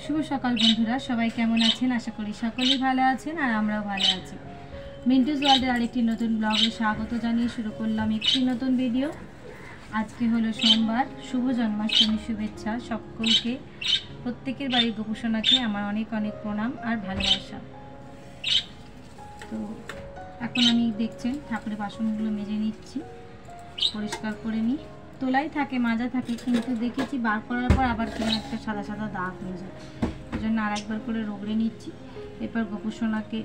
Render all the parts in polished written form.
শুভ সকাল বন্ধুরা, সবাই কেমন আছেন? আশা করি সকলেই ভালো আছেন আর আমরাও ভালো আছি। মিন্টুস ওয়ার্ল্ডের আরেকটি নতুন ব্লগে স্বাগত জানিয়ে শুরু করলাম একটি নতুন ভিডিও। আজকে হলো সোমবার। শুভ জন্মাষ্টমীর শুভেচ্ছা সকলকে। প্রত্যেকের বাড়ির গোপুসোনাকে আমার অনেক অনেক প্রণাম আর ভালোবাসা। তো এখন আমি দেখছেন ঠাকুরের বাসনগুলো মেজে নিচ্ছি, পরিষ্কার করে নিই। তোলাই থাকে, মাজা থাকে, কিন্তু দেখেছি বার করার পর আবার কেমন একটা সাদা সাদা দাগ হয়ে যায়। এই জন্য আর একবার করে রগড়ে নিচ্ছি। এরপর গোপুসোনাকে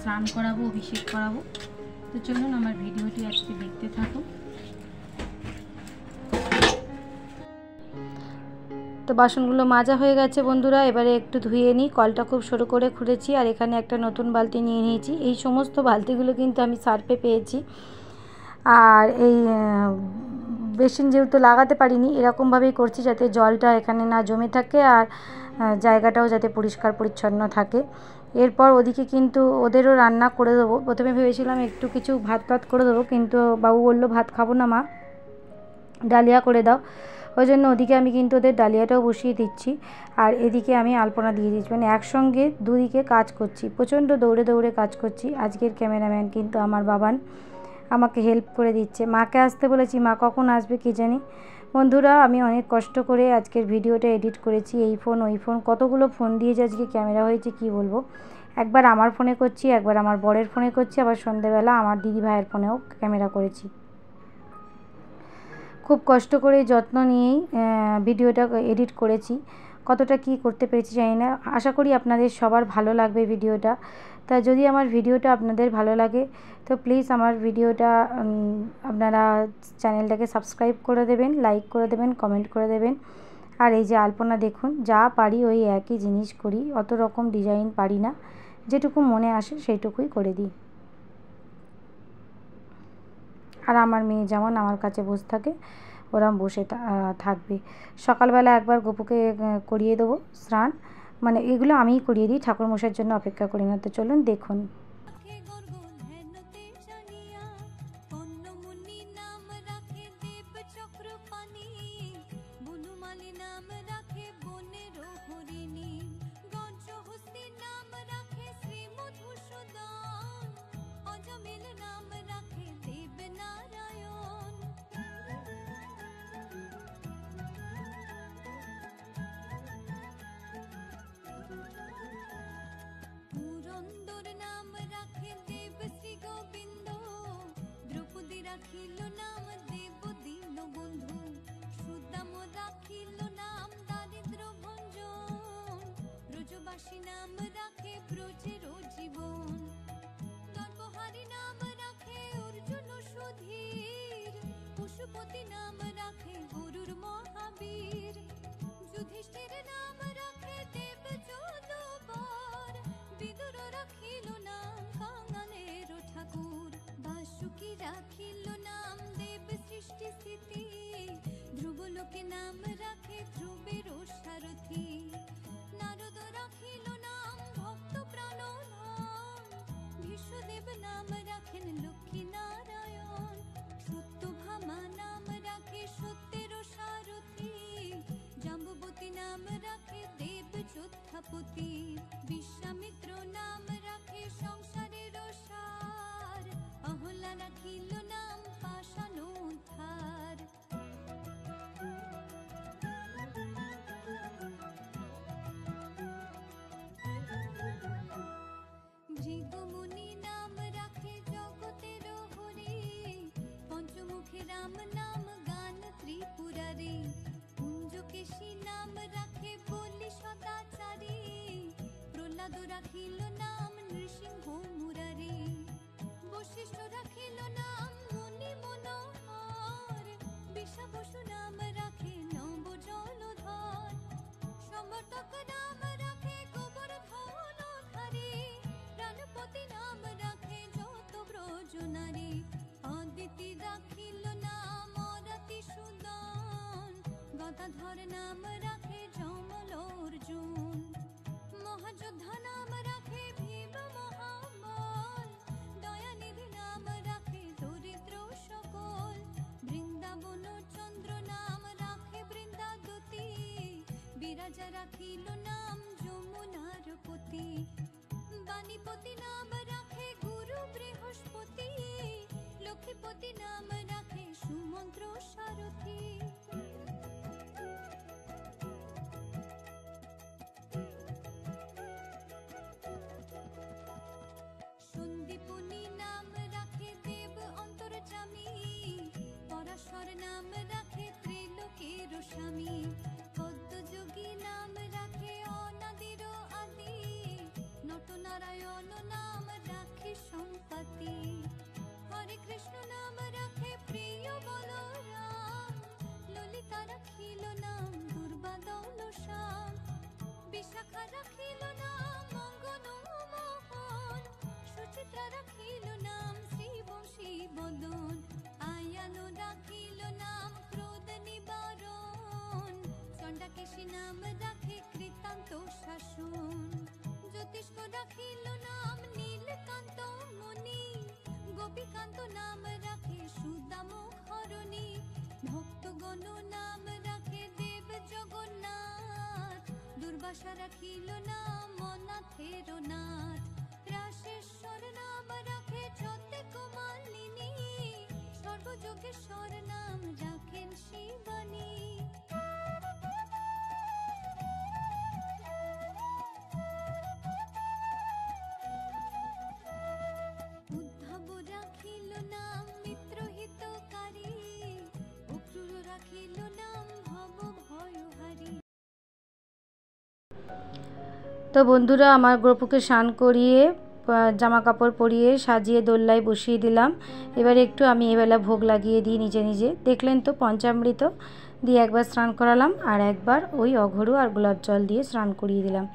স্নান করাবো, অভিষেক করাবো। তো চলুন আমার ভিডিওটি আজকে দেখতে থাকুন। তো বাসনগুলো মাজা হয়ে গেছে বন্ধুরা, এবারে একটু ধুয়ে নিই। কলটা খুব সরু করে খুঁড়েছি আর এখানে একটা নতুন বালতি নিয়ে নিয়েছি। এই সমস্ত বালতিগুলো কিন্তু আমি সার্ফে পেয়েছি। আর এই বেসিন যেহেতু লাগাতে পারিনি, এরকমভাবেই করছি যাতে জলটা এখানে না জমে থাকে আর জায়গাটাও যাতে পরিষ্কার পরিচ্ছন্ন থাকে। এরপর ওদিকে কিন্তু ওদেরও রান্না করে দেবো। প্রথমে ভেবেছিলাম একটু কিছু ভাত করে দেবো, কিন্তু বাবু বললো ভাত খাবো না মা, ডালিয়া করে দাও। ওই জন্য ওদিকে আমি কিন্তু ওদের ডালিয়াটাও বসিয়ে দিচ্ছি আর এদিকে আমি আলপনা দিয়ে দিচ্ছি। মানে একসঙ্গে দুদিকে কাজ করছি, প্রচণ্ড দৌড়ে দৌড়ে কাজ করছি। আজকের ক্যামেরাম্যান কিন্তু আমার বাবান, আমাকে হেল্প করে দিচ্ছে। মাকে আসতে বলেছি, মা কখন আসবে কে জানি। বন্ধুরা, আমি অনেক কষ্ট করে আজকের ভিডিওটা এডিট করেছি। এই ফোন ওই ফোন, কতগুলো ফোন দিয়ে যে আজকে ক্যামেরা হয়েছে কি বলবো। একবার আমার ফোনে করছি, একবার আমার বরের ফোনে করছি, আবার সন্ধ্যেবেলা আমার দিদি ভাইয়ের ফোনেও ক্যামেরা করেছি। খুব কষ্ট করে যত্ন নিয়েই ভিডিওটা এডিট করেছি। কতটা কি করতে পেরেছি জানি না। আশা করি আপনাদের সবার ভালো লাগবে ভিডিওটা। তা যদি আমার ভিডিওটা আপনাদের ভালো লাগে তো প্লিজ আমার ভিডিওটা আপনারা চ্যানেলটাকে সাবস্ক্রাইব করে দেবেন, লাইক করে দেবেন, কমেন্ট করে দেবেন। আর এই যে আলপনা দেখুন, যা পারি ওই একই জিনিস করি, অত রকম ডিজাইন পারি না, যেটুকু মনে আসে সেইটুকুই করে দিই। আর আমার মেয়ে যেমন আমার কাছে বসে থাকে ওরম বসে থাকবে। সকালবেলা একবার গপুকে করিয়ে দেবো স্নান, মানে এগুলো আমিই করিয়ে দিই, ঠাকুরমশাইয়ের জন্য অপেক্ষা করি না। তো চলুন দেখুন। বিশ্বামিত্র নাম রাখে সংসারের সার, অহল্যা রাখিল নাম পাষাণ উদ্ধার। ভৃগুমুনি নাম রাখে জগতের হরি, পঞ্চমুখী রাম নাম গান ত্রিপুরারি। কেশী নাম রাখে বলি সদাচারী, প্রহ্লাদ রাখিল নাম নৃসিংহ মুরারি, বশিষ্ঠ রাখিল নাম মুনি মনোহর, বিশা বসু নাম রাখে নব জলধর, সমর্থক নাম রাখে গোবর্ধন ধারী, প্রাণপতি নাম রাখে যত ব্রজ নারী, অদিতি রাখিল নাম অরাতি সুদন, গদাধর নাম রাখে যমল অর্জুন, মহাযোদ্ধা নাম রাখে ভীম মহাবল, দয়ানিধি নাম রাখে দরিদ্র সকল, বৃন্দাবন চন্দ্র নাম রাখে বৃন্দাদতী, বিরাজা রাখিল নাম যমুনার পতি, বাণীপতি নাম রাখে গুরু বৃহস্পতি, লক্ষ্মীপতি নাম রাখে সুমন্ত্র সারথী। সন্দীপনী নাম রাখে দেব অন্তর্যামী, পরাশর নাম রাখে ত্রিলোকের স্বামী, পদ্মযোগী নাম রাখে অনাদির আদি, নটনারায়ণ নাম রাখে সম্পত্তি, হরে কৃষ্ণ নাম রাখে প্রিয় বলরাম, ললিতা রাখিল নাম দুর্বাদল শ্যাম, বিশাখা রাখিল নাম মঙ্গল মোহন, সুচিত্রা রাখিল নাম শ্রীবংশী বদন, আয়ানো রাখিল নাম ক্রোধ নিবারণ, চণ্ডাকেশী নাম রাখে কৃতান্ত শাসন, জ্যোতিষ্ক রাখিল নাম নীলকান্ত মুনি, গোপীকান্ত নাম রাখে সুদাম হরণী, ভক্তগণ নাম রাখে দেব জগন্নাথ, দুর্বাসা রাখিল নাম অনাথের নাথ, রাশেশ্বর নাম রাখে ছতে কুমালিনী, সর্বযোগেশ্বর নাম রাখেন শিবানী। উদ্ধব রাখিল নাম মিত্রহিতকারী, অক্রূর রাখিল নাম ভব ভয়হারী। তো বন্ধুরা, আমার গপুকে স্নান করিয়ে জামা কাপড় পরিয়ে সাজিয়ে দোল্লায় বসিয়ে দিলাম। এবারে একটু আমি এবেলা ভোগ লাগিয়ে দিই নিজে নিজে। দেখলেন তো, পঞ্চামৃত দিয়ে একবার স্নান করালাম আর একবার ওই অঘরু আর গোলাপ জল দিয়ে স্নান করিয়ে দিলাম।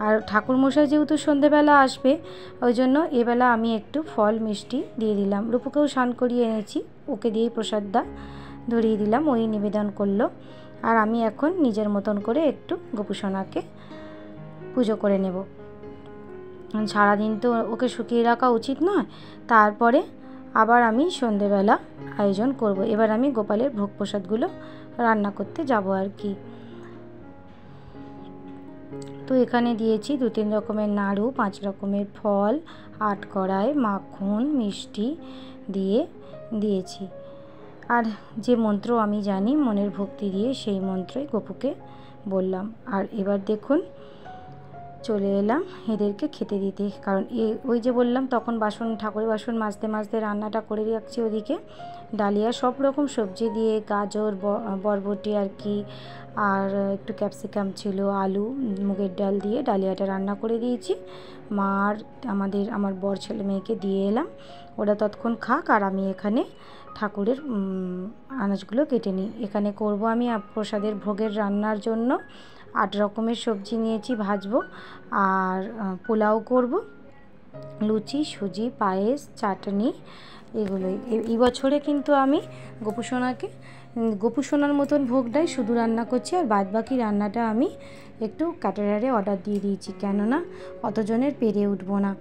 আর ঠাকুরমশাই যেহেতু সন্ধেবেলা আসবে, ওই জন্য এবেলা আমি একটু ফল মিষ্টি দিয়ে দিলাম। রূপুকেও স্নান করিয়ে এনেছি, ওকে দিয়েই প্রসাদটা ধরিয়ে দিলাম, ওই নিবেদন করলো। আর আমি এখন নিজের মতন করে একটু গোপুসোনাকে পুজো করে নেব। সারাদিন তো ওকে শুকিয়ে রাখা উচিত নয়, তারপরে আবার আমি সন্ধেবেলা আয়োজন করব। এবার আমি গোপালের ভোগ প্রসাদগুলো রান্না করতে যাব আর কি। তো এখানে দিয়েছি 2-3 রকমের নাড়ু, 5 রকমের ফল, 8 কড়াই মাখন মিষ্টি দিয়ে দিয়েছি। আর যে মন্ত্র আমি জানি মনের ভক্তি দিয়ে, সেই মন্ত্রই গপুকে বললাম। আর এবার দেখুন চলে এলাম এদেরকে খেতে দিতে, কারণ ওই যে বললাম তখন ঠাকুরের বাসন মাজতে মাজতে রান্নাটা করে রাখছি। ওদিকে ডালিয়া সব রকম সবজি দিয়ে, গাজর বরবটি আর কি, আর একটু ক্যাপসিকাম ছিল, আলু, মুগের ডাল দিয়ে ডালিয়াটা রান্না করে দিয়েছি। আমার বর ছেলে মেয়েকে দিয়ে এলাম, ওরা ততক্ষণ খাক আর আমি এখানে ঠাকুরের আনাজগুলো কেটে নিই। এখানে করব আমি প্রসাদের ভোগের রান্নার জন্য 8 রকমের সবজি নিয়েছি, ভাজবো। আর পোলাও করব, লুচি, সুজি, পায়েস, চাটনি, এগুলোই। এই বছরে কিন্তু আমি গোপুসোনার মতন ভোগটাই শুধু রান্না করছি, আর বাদবাকি রান্নাটা আমি একটু ক্যাটারারে অর্ডার দিয়ে দিয়েছি, কেননা অতজনের পেরে উঠবো না।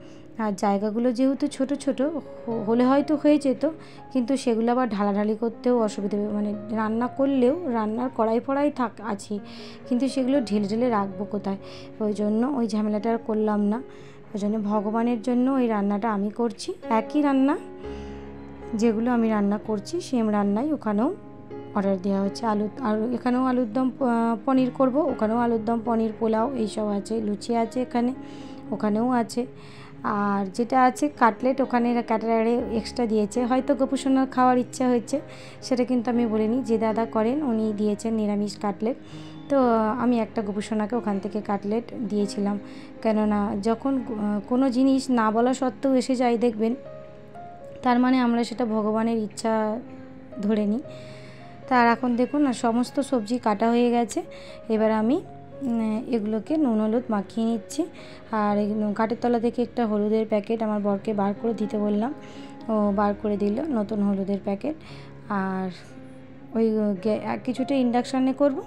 আর জায়গাগুলো যেহেতু ছোট ছোট হলে হয়তো হয়ে যেত, কিন্তু সেগুলো আবার ঢালাঢালি করতেও অসুবিধা হবে, মানে রান্না করলেও রান্নার কড়াই ফড়াই আছে, কিন্তু সেগুলো ঢেলে রাখবো কোথায়, ওই জন্য ওই ঝামেলাটা আর করলাম না। ওই জন্য ভগবানের জন্য ওই রান্নাটা আমি করছি, একই রান্না যেগুলো আমি রান্না করছি সেম রান্নাই ওখানেও অর্ডার দেওয়া হচ্ছে। আর এখানেও আলুর দম পনির করব, ওখানেও আলুর দম পনির পোলাও এইসব আছে, লুচি আছে এখানে, ওখানেও আছে। আর যেটা আছে কাটলেট, ওখানে ক্যাটারারে এক্সট্রা দিয়েছে, হয়তো গোপুসোনার খাওয়ার ইচ্ছা হয়েছে, সেটা কিন্তু আমি বলিনি। যে দাদা করেন উনি দিয়েছেন নিরামিষ কাটলেট, তো আমি একটা গোপুসোনাকে ওখান থেকে কাটলেট দিয়েছিলাম, কেননা যখন কোনো জিনিস না বলা সত্ত্বেও এসে যায় দেখবেন, তার মানে আমরা সেটা ভগবানের ইচ্ছা ধরে নিই। তার এখন দেখুন না সমস্ত সবজি কাটা হয়ে গেছে। এবার আমি এগুলোকে নুন হলুদ মাখিয়ে নিচ্ছি। আর কাঠের তলা থেকে একটা হলুদের প্যাকেট আমার বরকে বার করে দিতে বললাম, ও বার করে দিল নতুন হলুদের প্যাকেট। আর ওই কিছুটা ইন্ডাকশানে করব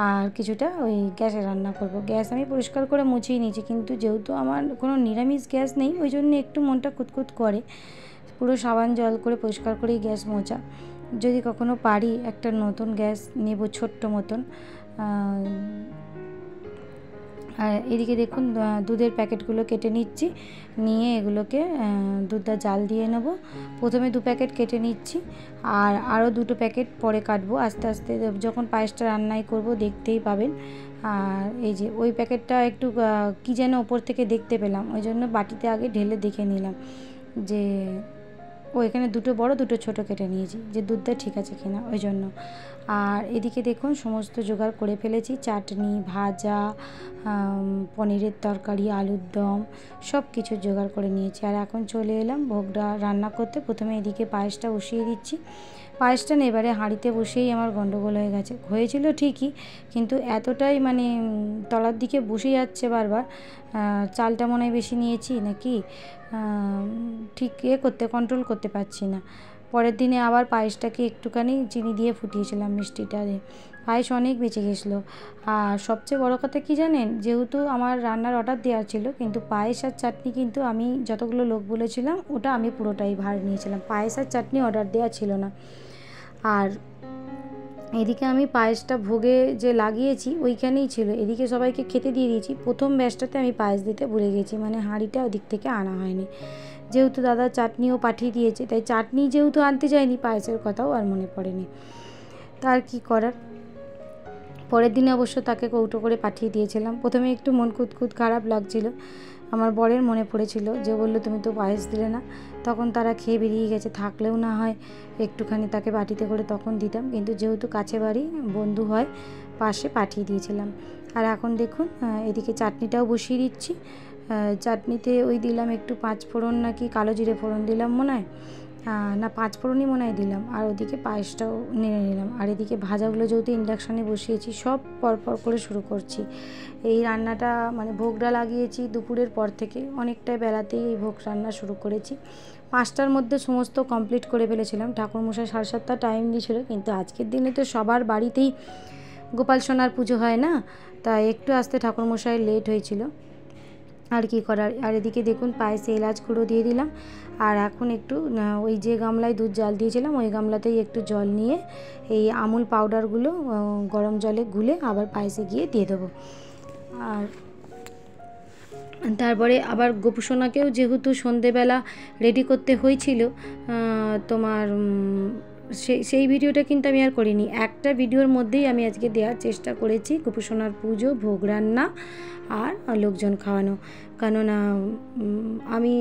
আর কিছুটা ওই গ্যাসে রান্না করব। গ্যাস আমি পরিষ্কার করে মুছিয়ে নিয়েছি, কিন্তু যেহেতু আমার কোনো নিরামিষ গ্যাস নেই ওই জন্য একটু মনটা কুতকুত করে। পুরো সাবান জল করে পরিষ্কার করেই গ্যাস মোছা। যদি কখনো পারি একটা নতুন গ্যাস নেব ছোট্ট মতন। আর এদিকে দেখুন দুধের প্যাকেটগুলো কেটে নিচ্ছি, নিয়ে এগুলোকে দুধটা জাল দিয়ে নেব। প্রথমে 2 প্যাকেট কেটে নিচ্ছি, আর আরও 2টো প্যাকেট পরে কাটবো আস্তে আস্তে, যখন পায়েসটা রান্নাই করব দেখতেই পাবেন। আর এই যে ওই প্যাকেটটা একটু কী যেন ওপর থেকে দেখতে পেলাম, ওই জন্য বাটিতে আগে ঢেলে দেখে নিলাম যে এখানে 2টো বড় 2টো ছোটো কেটে নিয়েছি, যে দুধটা ঠিক আছে কিনা ওই জন্য। আর এদিকে দেখুন সমস্ত জোগাড় করে ফেলেছি, চাটনি, ভাজা, পনিরের তরকারি, আলুর দম, সব কিছু জোগাড় করে নিয়েছি। আর এখন চলে এলাম ভোগটা রান্না করতে। প্রথমে এদিকে পায়েসটা বসিয়ে দিচ্ছি। পায়েসটা না এবারে হাঁড়িতে বসেই আমার গন্ডগোল হয়ে গেছে। হয়েছিল ঠিকই, কিন্তু এতটাই মানে তলার দিকে বসে যাচ্ছে বারবার। চালটা মনে হয় বেশি নিয়েছি নাকি ঠিক কন্ট্রোল করতে পারছি না। পরের দিনে আবার পায়েসটাকে একটুখানি চিনি দিয়ে ফুটিয়েছিলাম, মিষ্টিটা দিয়ে। পায়েস অনেক বেঁচে গেছিলো। আর সবচেয়ে বড় কথা কী জানেন, যেহেতু আমার রান্নার অর্ডার দেওয়া ছিল, কিন্তু পায়েস আর চাটনি কিন্তু আমি যতগুলো লোক বলেছিলাম ওটা আমি পুরোটাই ভার নিয়েছিলাম, পায়েস আর চাটনি অর্ডার দেওয়া ছিল না। আর এদিকে আমি পায়েসটা ভোগে যে লাগিয়েছি ওইখানেই ছিল, এদিকে সবাইকে খেতে দিয়ে দিয়েছি। প্রথম ব্যাচটাতে আমি পায়েস দিতে ভুলে গেছি, মানে হাঁড়িটা ওদিক থেকে আনা হয়নি। যেহেতু দাদা চাটনিও পাঠিয়ে দিয়েছে, তাই চাটনি যেহেতু আনতে যায়নি, পায়েসের কথাও আর মনে পড়েনি। তার কি করার। পরের দিনে অবশ্য তাকে কৌটো করে পাঠিয়ে দিয়েছিলাম। প্রথমে একটু মন কুতকুত খারাপ লাগছিল, আমার বরের মনে পড়েছিল, যে বললো তুমি তো পায়েস দিলে না। তখন তারা খেয়ে বেরিয়ে গেছে, থাকলেও না হয় একটুখানি তাকে বাটিতে করে তখন দিতাম, কিন্তু যেহেতু কাছে বাড়ি, বন্ধু হয়, পাশে পাঠিয়ে দিয়েছিলাম। আর এখন দেখুন এদিকে চাটনিটাও বসিয়ে দিচ্ছি। চাটনিতে ওই দিলাম একটু 5 ফোড়ন নাকি কালো জিরে ফোড়ন দিলাম মনে হয়, না 5 ফোড়নই মনে হয় দিলাম। আর ওদিকে পায়েসটাও নেড়ে নিলাম। আর এদিকে ভাজাগুলো যেহেতু ইন্ডাকশানে বসিয়েছি, সব পরপর করে শুরু করছি। এই রান্নাটা মানে ভোগটা লাগিয়েছি দুপুরের পর থেকে, অনেকটাই বেলাতেই এই ভোগ রান্না শুরু করেছি। 5টার মধ্যে সমস্ত কমপ্লিট করে ফেলেছিলাম। ঠাকুরমশাই 7:30 টাইম দিয়েছিল, কিন্তু আজকের দিনে তো সবার বাড়িতেই গোপাল সোনার পুজো হয় না, তাই একটু আসতে ঠাকুরমশাই লেট হয়েছিল, আর কি করার। আর এদিকে দেখুন পায়েসে এলাচ গুঁড়ো দিয়ে দিলাম। আর এখন একটু ওই যে গামলায় দুধ জাল দিয়েছিলাম ওই গামলাতেই একটু জল নিয়ে এই আমুল পাউডারগুলো গরম জলে গুলে আবার পায়েসে গিয়ে দিয়ে দেবো। আর তারপরে আবার গোপুসোনাকেও যেহেতু সন্ধেবেলা রেডি করতে হয়েছিল, তোমার সেই ভিডিওটা কিন্তু আমি আর করিনি। একটা ভিডিওর মধ্যেই আমি আজকে দেওয়ার চেষ্টা করেছি গোপুসোনার পুজো, ভোগ রান্না আর লোকজন খাওয়ানো। কেননা আমি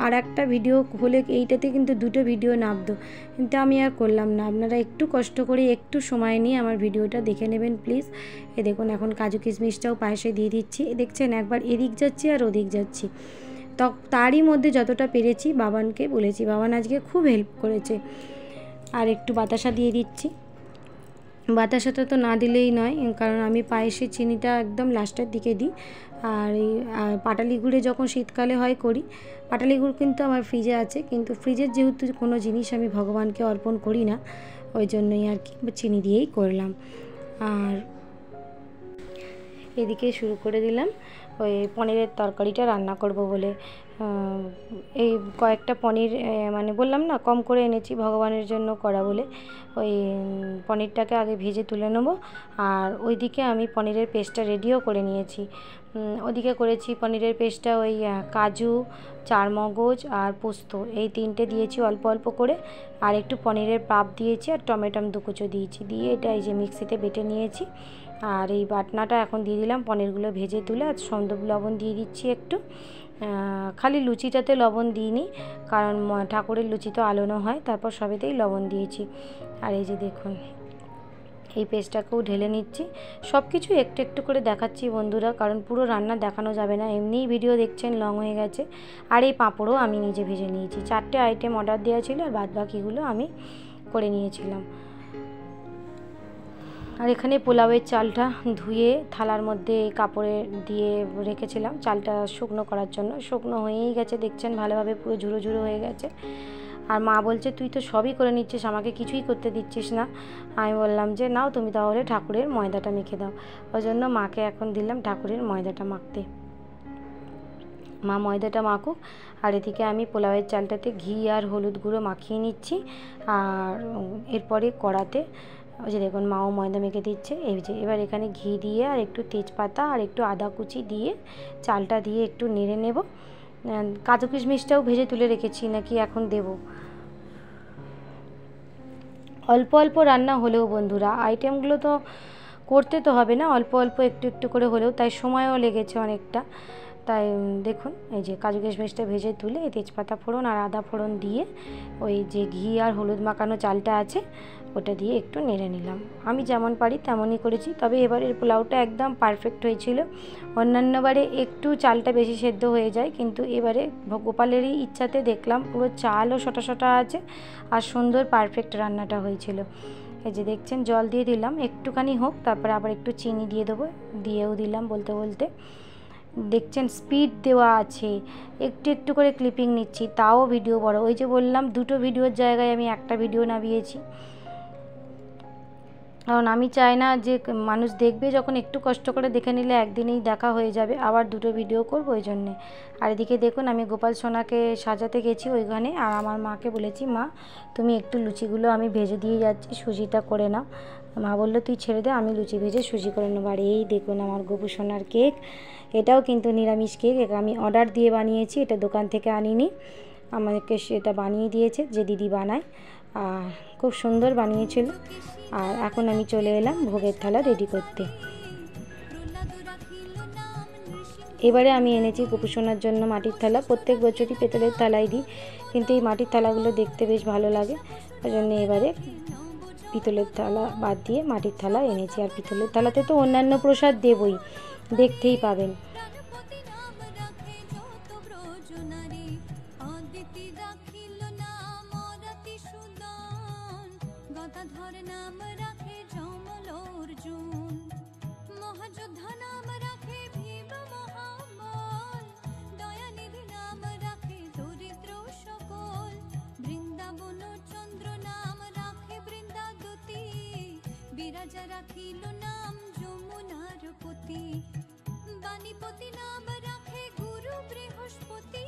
আর একটা ভিডিও হলে এইটাতে কিন্তু 2টো ভিডিও নামতো, কিন্তু আমি আর করলাম না। আপনারা একটু কষ্ট করে একটু সময় নিয়ে আমার ভিডিওটা দেখে নেবেন প্লিজ। এ দেখুন এখন কাজু কিশমিশটাও পায়েসে দিয়ে দিচ্ছি। দেখছেন একবার এদিক যাচ্ছি আর ওদিক যাচ্ছি। তারই মধ্যে যতটা পেরেছি বাবানকে বলেছি, বাবান আজকে খুব হেল্প করেছে। আর একটু বাতাসা দিয়ে দিচ্ছি। বাতাসাটা তো না দিলেই নয়, কারণ আমি পায়েসে চিনিটা একদম লাস্টের দিকে দিই। আর এই পাটালি গুড়ে যখন শীতকালে হয় করি, পাটালি গুড় কিন্তু আমার ফ্রিজে আছে, কিন্তু ফ্রিজের যেহেতু কোনো জিনিস আমি ভগবানকে অর্পণ করি না, ওই জন্যই আর কি চিনি দিয়েই করলাম। আর এদিকে শুরু করে দিলাম ওই পনিরের তরকারিটা রান্না করব বলে। এই কয়েকটা পনির মানে বললাম না কম করে এনেছি ভগবানের জন্য করা বলে, ওই পনিরটাকে আগে ভেজে তুলে নেবো। আর ওইদিকে আমি পনিরের পেস্টটা রেডিও করে নিয়েছি। ওদিকে করেছি পনিরের পেস্টটা ওই কাজু, চারমগজ আর পোস্ত এই 3টে দিয়েছি অল্প অল্প করে, আর একটু পনিরের পাপ দিয়েছি আর টমেটো 2 কুচো দিয়েছি, দিয়ে এটা এই যে মিক্সিতে বেটে নিয়েছি। আর এই বাটনাটা এখন দিয়ে দিলাম পনিরগুলো ভেজে তুলে, আর সন্দব লবণ দিয়ে দিচ্ছি একটু। খালি লুচিটাতে লবণ দিইনি, কারণ ঠাকুরের লুচি তো আলোনো হয়, তারপর সবেতেই লবণ দিয়েছি। আর এই যে দেখুন এই পেস্টটাকেও ঢেলে নিচ্ছি। সব কিছু একটু একটু করে দেখাচ্ছি বন্ধুরা, কারণ পুরো রান্না দেখানো যাবে না, এমনিই ভিডিও দেখছেন লং হয়ে গেছে। আর এই পাঁপড়ও আমি নিজে ভেজে নিয়েছি। 4টে আইটেম অর্ডার দেওয়া ছিল আর বাদ বাকিগুলো আমি করে নিয়েছিলাম। আর এখানে পোলাওয়ের চালটা ধুয়ে থালার মধ্যে কাপড়ে দিয়ে রেখেছিলাম চালটা শুকনো করার জন্য। শুকনো হয়েই গেছে, দেখছেন ভালোভাবে পুরো ঝুড়ো ঝুড়ো হয়ে গেছে। আর মা বলছে তুই তো সবই করে নিচ্ছিস, আমাকে কিছুই করতে দিচ্ছিস না। আমি বললাম যে নাও তুমি তাহলে ঠাকুরের ময়দাটা মেখে দাও। ওই জন্য মাকে এখন দিলাম ঠাকুরের ময়দাটা মাখতে। মা ময়দাটা মাখুক, আর এদিকে আমি পোলাওয়ের চালটাতে ঘি আর হলুদ গুঁড়ো মাখিয়ে নিচ্ছি। আর এরপরে কড়াতে ওই যে দেখুন মাও ময়দা মেখে দিচ্ছে। এই যে এবার এখানে ঘি দিয়ে আর একটু তেজপাতা আর একটু আদা কুচি দিয়ে চালটা দিয়ে একটু নেড়ে নেব। কাজু কিশমিশটাও ভেজে তুলে রেখেছি, নাকি এখন দেব। অল্প অল্প রান্না হলেও বন্ধুরা আইটেমগুলো তো করতে তো হবে না, অল্প অল্প একটু একটু করে হলেও, তাই সময়ও লেগেছে অনেকটা। তাই দেখুন এই যে কাজু কিশমিশটা ভেজে তুলে তেজপাতা ফোড়ন আর আদা ফোড়ন দিয়ে ওই যে ঘি আর হলুদ মাখানো চালটা আছে ওটা দিয়ে একটু নেড়ে নিলাম। আমি যেমন পারি তেমনই করেছি, তবে এবারের পোলাওটা একদম পারফেক্ট হয়েছিল। অন্যান্যবারে একটু চালটা বেশি সেদ্ধ হয়ে যায়, কিন্তু এবারে গোপালেরই ইচ্ছাতে দেখলাম পুরো চালও শটা শটা আছে আর সুন্দর পারফেক্ট রান্নাটা হয়েছিল। এই যে দেখছেন জল দিয়ে দিলাম একটুখানি হোক, তারপরে আবার একটু চিনি দিয়ে দেবো, দিয়েও দিলাম বলতে বলতে। দেখছেন স্পিড দেওয়া আছে, একটু একটু করে ক্লিপিং নিচ্ছি, তাও ভিডিও বড়। ওই যে বললাম দুটো ভিডিওর জায়গায় আমি একটা ভিডিও নামিয়েছি, কারণ আমি চাই না যে মানুষ দেখবে যখন একটু কষ্ট করে দেখে নিলে একদিনেই দেখা হয়ে যাবে, আবার দুটো ভিডিও করবো ওই জন্যে। আর এদিকে দেখুন আমি গোপাল সোনাকে সাজাতে গেছি ওইখানে, আর আমার মাকে বলেছি মা তুমি একটু লুচিগুলো আমি ভেজে দিয়ে যাচ্ছি, সুজিটা করে নাও। মা বললো তুই ছেড়ে দে, আমি লুচি ভেজে সুজি করে নেবো। আর এই দেখুন আমার গোপু সোনার কেক, এটাও কিন্তু নিরামিষ কেক, এটা আমি অর্ডার দিয়ে বানিয়েছি, এটা দোকান থেকে আনিনি, আমাকে সেটা বানিয়ে দিয়েছে যে দিদি বানায়, আর খুব সুন্দর বানিয়েছিল। আর এখন আমি চলে এলাম ভোগের থালা রেডি করতে। এবারে আমি এনেছি গোপু সোনার জন্য মাটির থালা। প্রত্যেক বছরই পেতলের থালাই দিই, কিন্তু এই মাটির থালাগুলো দেখতে বেশ ভালো লাগে, ওই জন্য এবারে পিতলের থালা বাদ দিয়ে মাটির থালা এনেছি। আর পিতলের থালাতে তো অন্যান্য প্রসাদ দেবই, দেখতেই পাবেন। রাজা রাখিল নাম যমুনার পতি, বাণীপতি নাম রাখে গুরু বৃহস্পতি,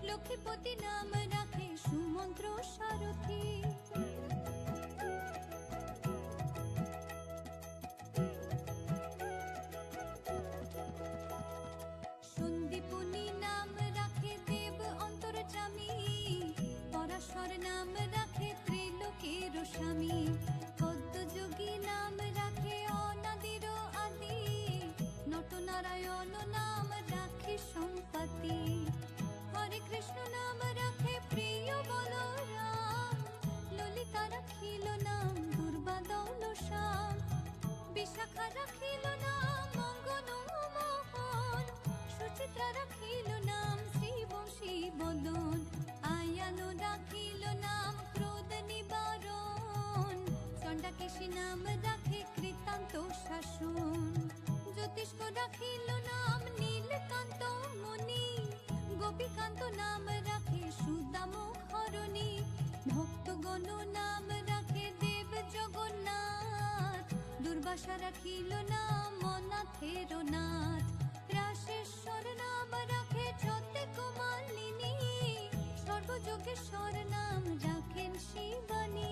লক্ষ্মীপতি নাম রাখে সুমন্ত্র সারথী। সন্দীপুনি নাম রাখে দেব অন্তর্যামী, পরাশর নাম রাখে ত্রিলোকের স্বামী, নাম রাখে অনাদির আদি, নটনারায়ণ নাম রাখে সম্পত্তি, হরে কৃষ্ণ নাম রাখে প্রিয় বলরাম, ললিতা রাখিল নাম দুর্বাদল শ্যাম, বিশাখা রাখিল নাম মঙ্গল মোহন, সুচিত্রা রাখিল নাম শ্রীবংশী বদন, আয়ানো রাখিল নাম ক্রোধ নিবারণ, চণ্ডাকেশী নাম রাখে কৃতান্ত শাসন, জ্যোতিষ্ক রাখিল নাম নীলকান্ত মুনি, গোপীকান্ত নাম রাখে সুদামুখ হরণী, ভক্তগণ নাম রাখে দেব জগন্নাথ, দুর্বাসা রাখিল নাম অনাথের নাথ, রাশেশ্বর নাম রাখে যতে কুমালিনী, সর্বযোগেশ্বর নাম রাখেন শিবানী।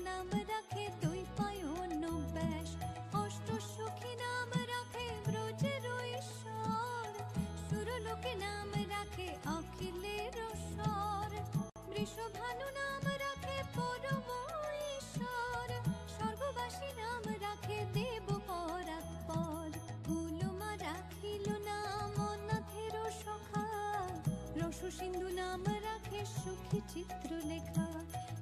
নাম রাখে দৈপায়ন ব্যাস, অষ্ট সখী নাম রাখে ব্রজের ঈশ্বর, নাম রাখে অখিলের স্বর, বৃষভানু নাম রাখে পরম ঈশ্বর, স্বর্গবাসী নাম রাখে দেব পরাৎপর, কুলমা রাখিল নাম অনাথের সখা, রস সিন্ধু নাম রাখে সুখী চিত্রলেখা,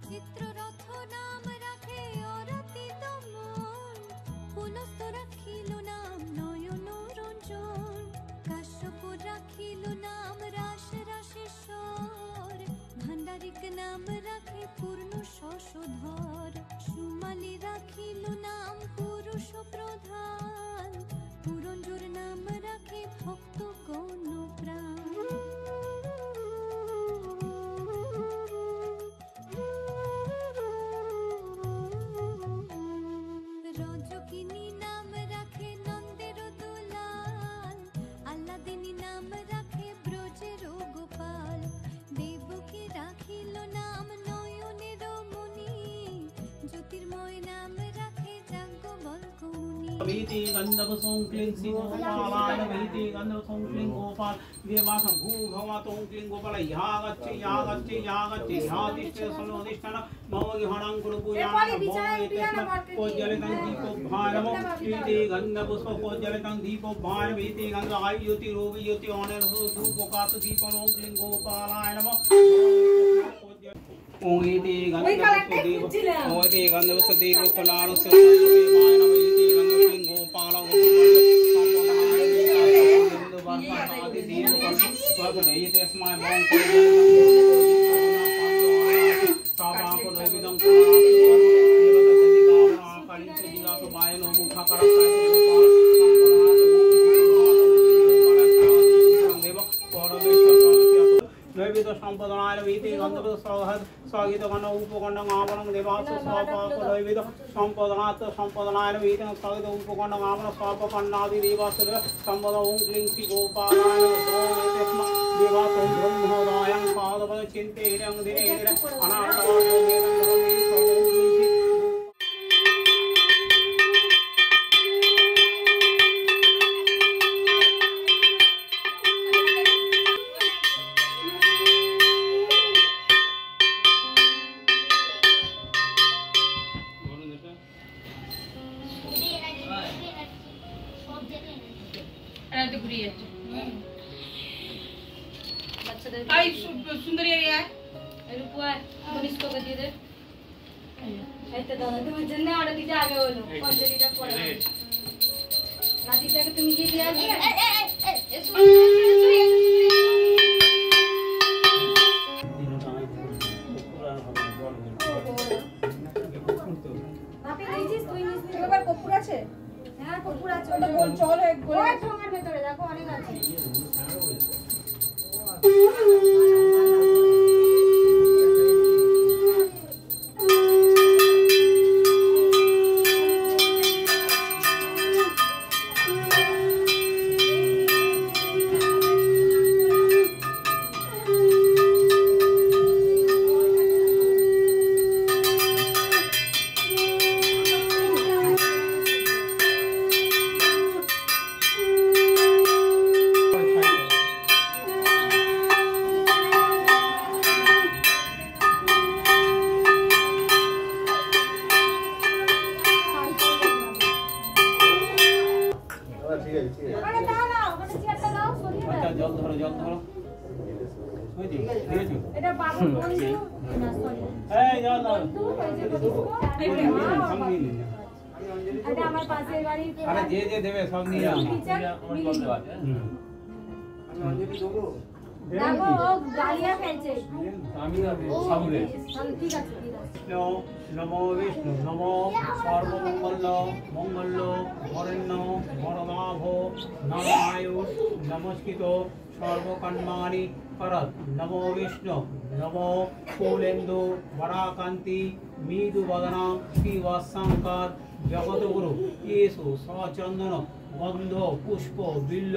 চিত্ররথ নাম রাখে অরাতি দমন, পুলস্ত রাখিল নাম নয়ন রঞ্জন, কাশ্যপ রাখিল নাম রাস রাসেশ্বর, ভান্ডারিক নাম রাখে পূর্ণ শশধর, সুমালি রাখিল নাম পুরুষ প্রধান, পুরঞ্জোর নাম রাখে ভক্ত গণ প্রাণ। রজকিনী নাম রাখে নন্দের দুলাল, আল্লাদিনী নাম রাখে ব্রজের গোপাল, দেবকী রাখিল নাম নয়নের মণি, জ্যোতির্ময় নাম রাখে যাজ্ঞবল্ক্য মুনি। वीति गंधर्व सों क्लीं गोपालाय वीति गंधर्व सों क्लीं गोपाल देवासं भूभवतों क्लीं गोपाल या गच्छे या गच्छे या गच्छे या तिष्ठे सनोदिष्ठन मम गहनं कुरु पूजानं भवति कोज्जलितं दीपो भारम वीति गंधर्व पुष्प कोज्जलितं दीपो भार वीति गंधर्व आयु ज्योति रोग ज्योति अनेन धूपोकात दीपं क्लीं गोपालाय नमः ओम वीति गंधर्व पुष्प दीपो ओम वीति गंधर्व पुष्प दीपो कलानो देवाय नमः वीति गोपाल नैवेद्य संपदनाय वीति गंधर्व स्वागत गण उपगण आवरण देवास स्वापाक नैवेद्य संपदनात् संपदनाय वीति स्वागत उपगण आवरण स्वापकन्नादि देवास संपद ओं क्लीं श्री गोपालाय नमः देवास ब्रह्मोदयं पादपद चिन्ते हिरं दिने अनाथवादो वेदं नमः সুন্দরী তোমার জন্য অর্ডার দিতে আগে হলো 50 লিটার পরে রাধিকাকে তুমি কি দিয়ে আসবে বাপি দিয়েছিস তুই নিস এবার কপুর আছে হ্যাঁ কপুর আছে ওটা গোল চল এক গোল ওই ঠোঙার ভিতরে দেখো অনেক আছে नमो विष्णु नमो सर्वमंगल मंगल वरण्य वरदाभो नमायुष नमस्कृतो सर्वकर्माणि करत नमो विष्णु नमो फूलेन्दु वराकांति मृदु वदना श्रीवत्संकर जगतगुरु येसु सचंदन गंध पुष्प बिल्ल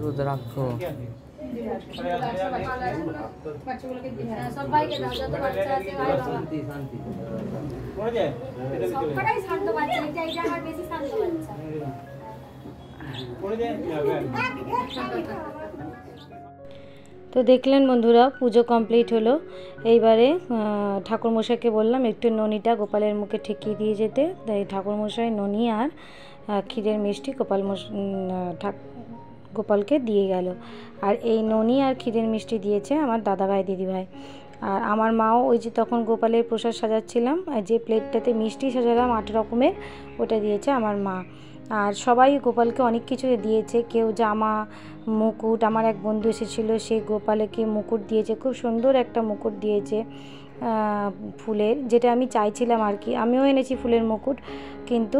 রুদ্রাক্ষ বাচ্চাগুলোকে দিয়ে সবাইকে দাও, যত বাচ্চা আছে ভাই বাবা সবকটাই শান্ত বাচ্চা, এটা আমার বেশি শান্ত বাচ্চা। তো দেখলেন বন্ধুরা, পুজো কমপ্লিট হলো। এইবারে ঠাকুরমশাইকে বললাম একটু ননিটা গোপালের মুখে ঠেকিয়ে দিয়ে যেতে। তাই ঠাকুরমশাই ননি আর ক্ষীরের মিষ্টি গোপালকে দিয়ে গেল। আর এই ননি আর ক্ষীরের মিষ্টি দিয়েছে আমার দাদাভাই দিদিভাই। আর আমার মাও ওই যে তখন গোপালের প্রসাদ সাজাচ্ছিলাম, আর যে প্লেটটাতে মিষ্টি সাজালাম 8 রকমের, ওটা দিয়েছে আমার মা। আর সবাই গোপালকে অনেক কিছু দিয়েছে, কেউ জামা, মুকুট। আমার এক বন্ধু এসেছিলো, সে গোপালকে মুকুট দিয়েছে, খুব সুন্দর একটা মুকুট দিয়েছে ফুলের, যেটা আমি চাইছিলাম আর কি। আমিও এনেছি ফুলের মুকুট, কিন্তু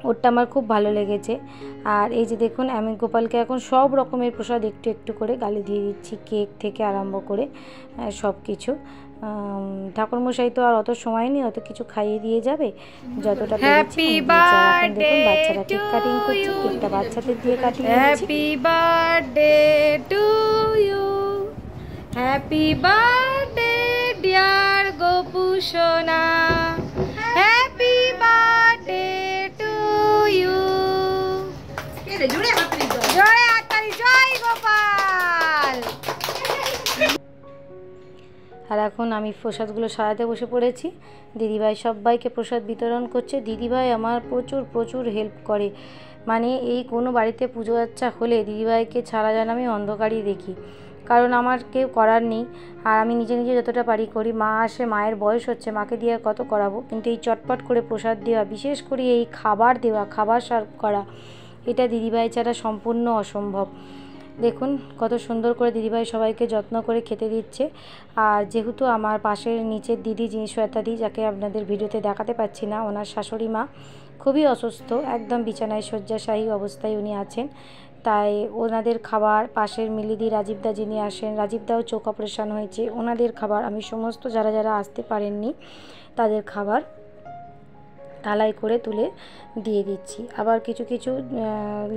ওরটা আমার খুব ভালো লেগেছে। আর এই যে দেখুন, আমি গোপালকে এখন সব রকমের প্রসাদ একটু একটু করে গালে দিয়ে দিচ্ছি, কেক থেকে আরম্ভ করে সব কিছু। ঠাকুরমশাই তো আর অত সময় নেই, অত কিছু খাইয়ে দিয়ে যাবে, যতটা পেরেছি। দেখুন বাচ্চারা কেক কাটিং করছে, কেকটা বাচ্চাদের দিয়ে কাটিয়ে দিচ্ছি। Happy birthday to you, happy birthday dear Gopu সোনা, হ্যাপি বার্থডে টু ইউ। জয় হাততালি, জয় গোপাল। আর এখন আমি প্রসাদগুলো সাজাতে বসে পড়েছি। দিদিভাই সবাইকে প্রসাদ বিতরণ করছে। দিদিভাই আমার প্রচুর হেল্প করে, মানে এই কোনো বাড়িতে পুজো আচ্ছা হলে দিদিভাইকে ছাড়া যেন আমি অন্ধকারই দেখি, কারণ আমার কেউ করার নেই। আর আমি নিজে যতটা পারি করি। মা আসে, মায়ের বয়স হচ্ছে, মাকে দিয়ে কত করাবো, কিন্তু এই চটপট করে প্রসাদ দেওয়া, বিশেষ করে এই খাবার দেওয়া, খাবার সার্ভ করা, এটা দিদিভাই ছাড়া সম্পূর্ণ অসম্ভব। দেখুন কত সুন্দর করে দিদিভাই সবাইকে যত্ন করে খেতে দিচ্ছে। আর যেহেতু আমার পাশের নিচের দিদি, যিনি শ্বেতাদি, যাকে আপনাদের ভিডিওতে দেখাতে পাচ্ছি না, ওনার শাশুড়ি মা খুবই অসুস্থ, একদম বিছানায় শয্যাশায়ী অবস্থায় উনি আছেন। তাই ওনাদের খাবার, পাশের মিলিদি, রাজীবদা যিনি আসেন, রাজীবদাও চোখ অপারেশন হয়েছে, ওনাদের খাবার আমি সমস্ত যারা আসতে পারেননি তাদের খাবার থালায় করে তুলে দিয়ে দিচ্ছি। আবার কিছু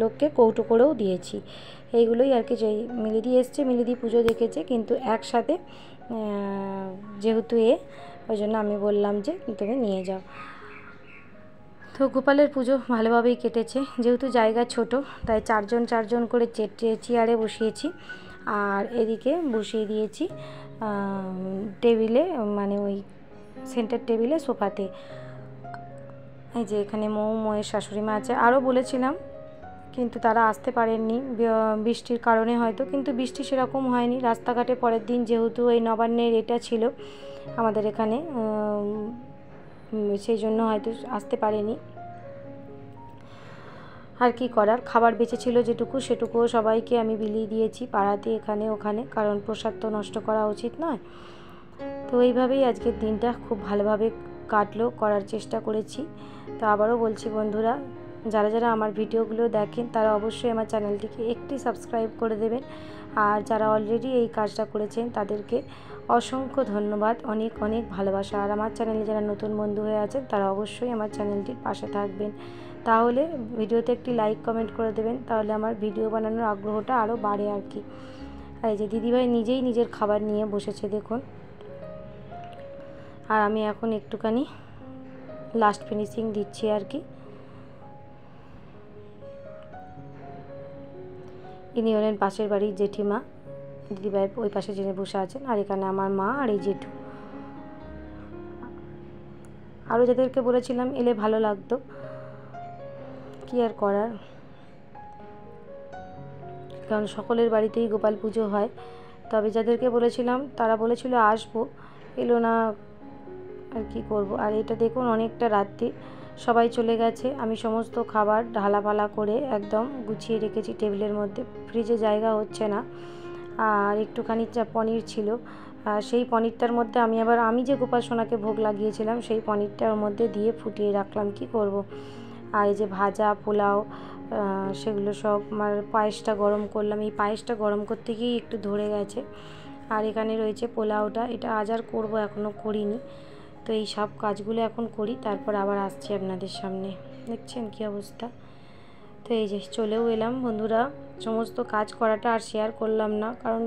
লোককে কৌটো করেও দিয়েছি। এইগুলোই আর কি। যে মিলিদি এসছে, মিলিদি পুজো দেখেছে, কিন্তু একসাথে যেহেতু ওই জন্য আমি বললাম যে তুমি নিয়ে যাও। তো গোপালের পুজো ভালোভাবেই কেটেছে। যেহেতু জায়গা ছোট, তাই 4 জন করে চেয়ারে বসিয়েছি। আর এদিকে বসিয়ে দিয়েছি টেবিলে, ওই সেন্টার টেবিলে, সোফাতে। এই যে এখানে মৌয়ের শাশুড়ি মা আছে। আরও বলেছিলাম, কিন্তু তারা আসতে পারেননি বৃষ্টির কারণে হয়তো, কিন্তু বৃষ্টি সেরকম হয়নি। রাস্তাঘাটে পরের দিন যেহেতু এই নবান্নের এটা ছিল আমাদের এখানে, সেই জন্য হয়তো আসতে পারেনি। আর কি করার, খাবার বেঁচেছিল যেটুকু, সেটুকুও সবাইকে আমি বিলিয়ে দিয়েছি পাড়াতে, এখানে ওখানে, কারণ প্রসাদ তো নষ্ট করা উচিত নয়। তো এইভাবেই আজকের দিনটা খুব ভালোভাবে কাটলো, করার চেষ্টা করেছি। তো আবারও বলছি বন্ধুরা, যারা আমার ভিডিওগুলো দেখেন তারা অবশ্যই আমার চ্যানেলটিকে একটি সাবস্ক্রাইব করে দেবেন। আর যারা অলরেডি এই কাজটা করেছেন তাদেরকে অসংখ্য ধন্যবাদ, অনেক ভালোবাসা। আর আমার চ্যানেলে যারা নতুন বন্ধু হয়ে আছেন তারা অবশ্যই আমার চ্যানেলটির পাশে থাকবেন। তাহলে ভিডিওতে একটি লাইক কমেন্ট করে দেবেন, তাহলে আমার ভিডিও বানানোর আগ্রহটা আরও বাড়ে আর কি। আর এই যে দিদিভাই নিজেই নিজের খাবার নিয়ে বসেছে দেখুন। আর আমি এখন একটুখানি লাস্ট ফিনিশিং দিচ্ছি আর কি। ইনি হলেন পাশের বাড়ির জেঠিমা, দিদিভাইয়ের ওই পাশে যিনি বসে আছেন। আর এখানে আমার মা আর এই জেঠু। আরও যাদেরকে বলেছিলাম এলে ভালো লাগতো, কি আর করার, কারণ সকলের বাড়িতেই গোপাল পুজো হয়। তবে যাদেরকে বলেছিলাম তারা বলেছিল আসবো, এলো না, আর কি করব। আর এটা দেখুন অনেকটা রাত্রি, সবাই চলে গেছে। আমি সমস্ত খাবার ঢালাপালা করে একদম গুছিয়ে রেখেছি টেবিলের মধ্যে, ফ্রিজে জায়গা হচ্ছে না। আর একটুখানি পনির ছিল, সেই পনিরটার মধ্যে আমি যে গোপাল সোনাকে ভোগ লাগিয়েছিলাম সেই পনিরটার মধ্যে দিয়ে ফুটিয়ে রাখলাম, কি করব। আর এই যে ভাজা, পোলাও, সেগুলো সব, আমার পায়েসটা গরম করলাম। এই পায়েসটা গরম করতে গিয়েই একটু ধরে গেছে। আর এখানে রয়েছে পোলাওটা, এটা আজ আর করবো, এখনও করিনি। তো এই সব কাজগুলো এখন করি, তারপর আবার আসছি আপনাদের সামনে। দেখছেন কি অবস্থা। তো এই যে চলেও এলাম বন্ধুরা, সমস্ত কাজ করাটা আর শেয়ার করলাম না, কারণ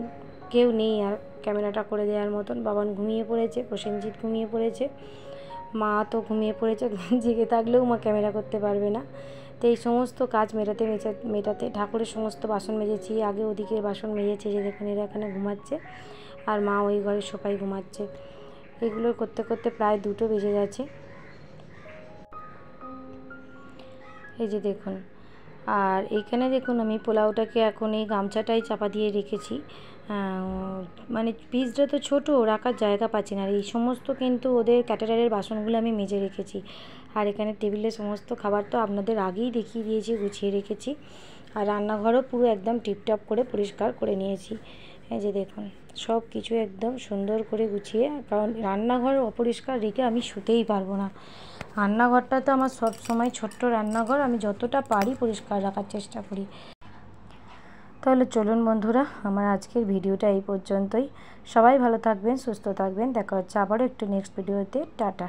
কেউ নেই আর ক্যামেরাটা করে দেওয়ার মতন। বাবান ঘুমিয়ে পড়েছে, প্রসেনজিৎ ঘুমিয়ে পড়েছে, মা তো ঘুমিয়ে পড়েছে, জেগে থাকলেও মা ক্যামেরা করতে পারবে না। তো এই সমস্ত কাজ মেটাতে ঠাকুরের সমস্ত বাসন মেজেছি। আগে ওদিকে বাসন মেজেছি, যে দেখুন এরা এখানে ঘুমাচ্ছে আর মা ওই ঘরে সবাই ঘুমাচ্ছে। এগুলো করতে করতে প্রায় 2টো বেজে গেছে। এই যে দেখুন, আর এইখানে দেখুন আমি পোলাওটাকে এখন এই গামছাটাই চাপা দিয়ে রেখেছি, মানে পিসটা তো ছোটো, রাখার জায়গা পাচ্ছি না। আর এই সমস্ত কিন্তু ওদের ক্যাটারারের বাসনগুলো আমি মেজে রেখেছি। আর এখানে টেবিলে সমস্ত খাবার তো আপনাদের আগেই দেখিয়ে দিয়েছি, গুছিয়ে রেখেছি। আর রান্নাঘরও পুরো একদম টিপটপ করে পরিষ্কার করে নিয়েছি। এই যে দেখুন সব কিছু একদম সুন্দর করে গুছিয়ে, কারণ রান্নাঘর অপরিষ্কার রেখে আমি শুতেই পারবো না। রান্নাঘরটা তো আমার সব সময় ছোট্ট রান্নাঘর, আমি যতটা পারি পরিষ্কার রাখার চেষ্টা করি। তাহলে চলুন বন্ধুরা, আমার আজকের ভিডিওটা এই পর্যন্তই। সবাই ভালো থাকবেন, সুস্থ থাকবেন। দেখা হচ্ছে আবারও একটু নেক্সট ভিডিওতে। টাটা।